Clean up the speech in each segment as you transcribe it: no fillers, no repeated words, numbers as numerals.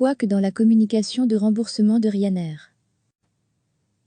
Couac dans la communication de remboursement de Ryanair.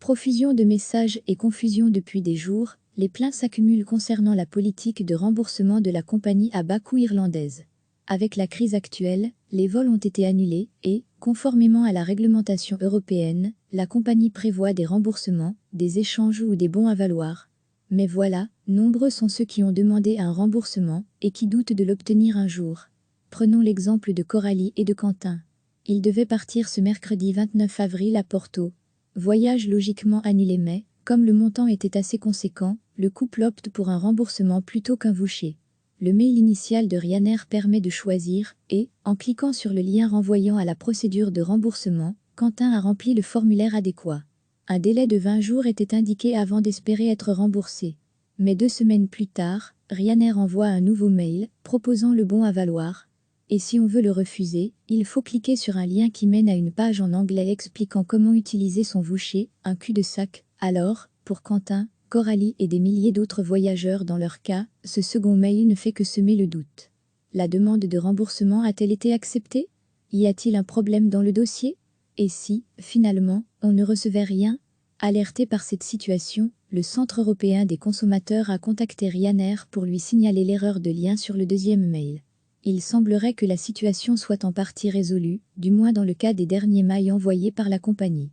Profusion de messages et confusion depuis des jours, les plaintes s'accumulent concernant la politique de remboursement de la compagnie à bas coût irlandaise. Avec la crise actuelle, les vols ont été annulés et, conformément à la réglementation européenne, la compagnie prévoit des remboursements, des échanges ou des bons à valoir. Mais voilà, nombreux sont ceux qui ont demandé un remboursement et qui doutent de l'obtenir un jour. Prenons l'exemple de Coralie et de Quentin. Ils devaient partir ce mercredi 29 avril à Porto. Voyage logiquement annulé mais, comme le montant était assez conséquent, le couple opte pour un remboursement plutôt qu'un voucher. Le mail initial de Ryanair permet de choisir et, en cliquant sur le lien renvoyant à la procédure de remboursement, Quentin a rempli le formulaire adéquat. Un délai de 20 jours était indiqué avant d'espérer être remboursé. Mais 2 semaines plus tard, Ryanair envoie un nouveau mail proposant le bon à valoir. Et si on veut le refuser, il faut cliquer sur un lien qui mène à une page en anglais expliquant comment utiliser son voucher, un cul-de-sac. Alors, pour Quentin, Coralie et des milliers d'autres voyageurs dans leur cas, ce second mail ne fait que semer le doute. La demande de remboursement a-t-elle été acceptée? Y a-t-il un problème dans le dossier? Et si, finalement, on ne recevait rien? Alerté par cette situation, le Centre européen des consommateurs a contacté Ryanair pour lui signaler l'erreur de lien sur le deuxième mail. Il semblerait que la situation soit en partie résolue, du moins dans le cas des derniers mails envoyés par la compagnie.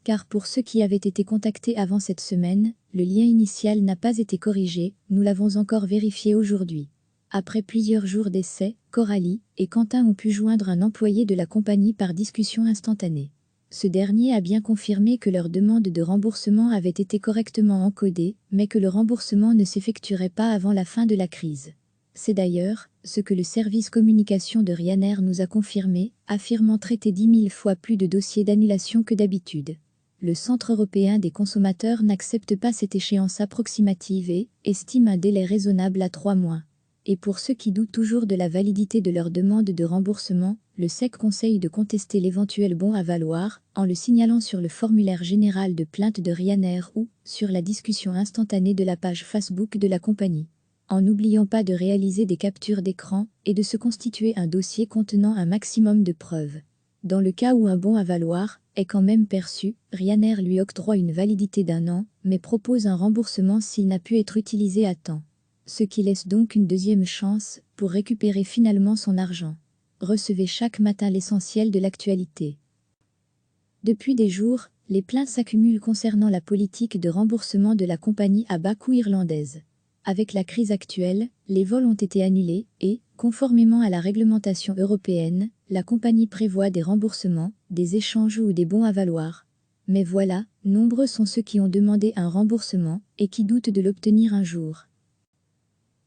Car pour ceux qui avaient été contactés avant cette semaine, le lien initial n'a pas été corrigé, nous l'avons encore vérifié aujourd'hui. Après plusieurs jours d'essai, Coralie et Quentin ont pu joindre un employé de la compagnie par discussion instantanée. Ce dernier a bien confirmé que leur demande de remboursement avait été correctement encodée, mais que le remboursement ne s'effectuerait pas avant la fin de la crise. C'est d'ailleurs ce que le service communication de Ryanair nous a confirmé, affirmant traiter 10 000 fois plus de dossiers d'annulation que d'habitude. Le Centre européen des consommateurs n'accepte pas cette échéance approximative et estime un délai raisonnable à 3 mois. Et pour ceux qui doutent toujours de la validité de leur demande de remboursement, le SEC conseille de contester l'éventuel bon à valoir en le signalant sur le formulaire général de plainte de Ryanair ou sur la discussion instantanée de la page Facebook de la compagnie. En n'oubliant pas de réaliser des captures d'écran et de se constituer un dossier contenant un maximum de preuves. Dans le cas où un bon à valoir est quand même perçu, Ryanair lui octroie une validité d'1 an, mais propose un remboursement s'il n'a pu être utilisé à temps. Ce qui laisse donc une deuxième chance pour récupérer finalement son argent. Recevez chaque matin l'essentiel de l'actualité. Depuis des jours, les plaintes s'accumulent concernant la politique de remboursement de la compagnie à bas coût irlandaise. Avec la crise actuelle, les vols ont été annulés et, conformément à la réglementation européenne, la compagnie prévoit des remboursements, des échanges ou des bons à valoir. Mais voilà, nombreux sont ceux qui ont demandé un remboursement et qui doutent de l'obtenir un jour.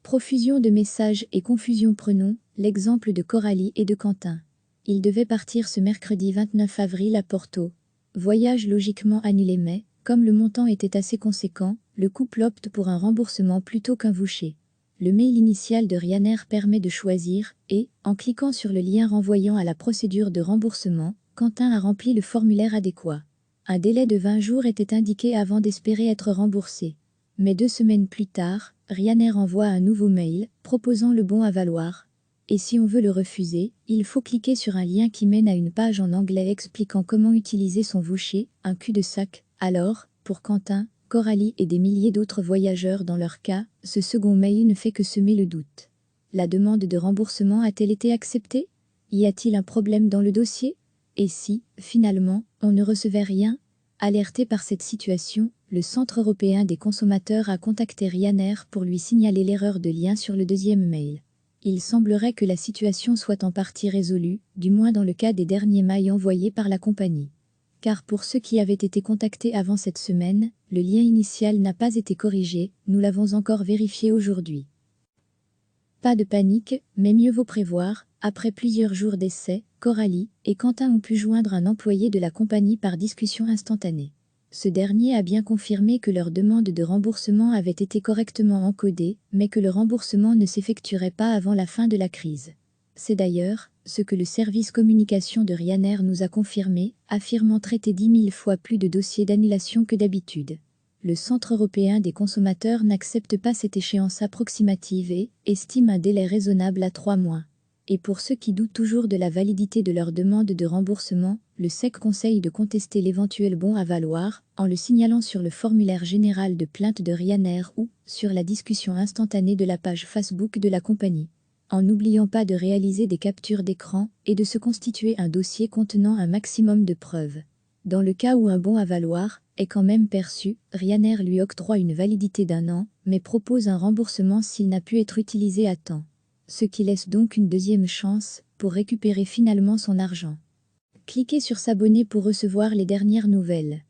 Profusion de messages et confusion. Prenons l'exemple de Coralie et de Quentin. Ils devaient partir ce mercredi 29 avril à Porto. Voyage logiquement annulé mais, comme le montant était assez conséquent, le couple opte pour un remboursement plutôt qu'un voucher. Le mail initial de Ryanair permet de choisir et, en cliquant sur le lien renvoyant à la procédure de remboursement, Quentin a rempli le formulaire adéquat. Un délai de 20 jours était indiqué avant d'espérer être remboursé. Mais 2 semaines plus tard, Ryanair envoie un nouveau mail proposant le bon à valoir. Et si on veut le refuser, il faut cliquer sur un lien qui mène à une page en anglais expliquant comment utiliser son voucher, un cul-de-sac. Alors, pour Quentin, Coralie et des milliers d'autres voyageurs dans leur cas, ce second mail ne fait que semer le doute. La demande de remboursement a-t-elle été acceptée? Y a-t-il un problème dans le dossier? Et si, finalement, on ne recevait rien? Alerté par cette situation, le Centre européen des consommateurs a contacté Ryanair pour lui signaler l'erreur de lien sur le deuxième mail. Il semblerait que la situation soit en partie résolue, du moins dans le cas des derniers mails envoyés par la compagnie. Car pour ceux qui avaient été contactés avant cette semaine, le lien initial n'a pas été corrigé, nous l'avons encore vérifié aujourd'hui. Pas de panique, mais mieux vaut prévoir. Après plusieurs jours d'essai, Coralie et Quentin ont pu joindre un employé de la compagnie par discussion instantanée. Ce dernier a bien confirmé que leur demande de remboursement avait été correctement encodée, mais que le remboursement ne s'effectuerait pas avant la fin de la crise. C'est d'ailleurs ce que le service communication de Ryanair nous a confirmé, affirmant traiter 10 000 fois plus de dossiers d'annulation que d'habitude. Le Centre européen des consommateurs n'accepte pas cette échéance approximative et estime un délai raisonnable à 3 mois. Et pour ceux qui doutent toujours de la validité de leur demande de remboursement, le SEC conseille de contester l'éventuel bon à valoir en le signalant sur le formulaire général de plainte de Ryanair ou sur la discussion instantanée de la page Facebook de la compagnie. En n'oubliant pas de réaliser des captures d'écran et de se constituer un dossier contenant un maximum de preuves. Dans le cas où un bon à valoir est quand même perçu, Ryanair lui octroie une validité d'1 an, mais propose un remboursement s'il n'a pu être utilisé à temps. Ce qui laisse donc une deuxième chance pour récupérer finalement son argent. Cliquez sur s'abonner pour recevoir les dernières nouvelles.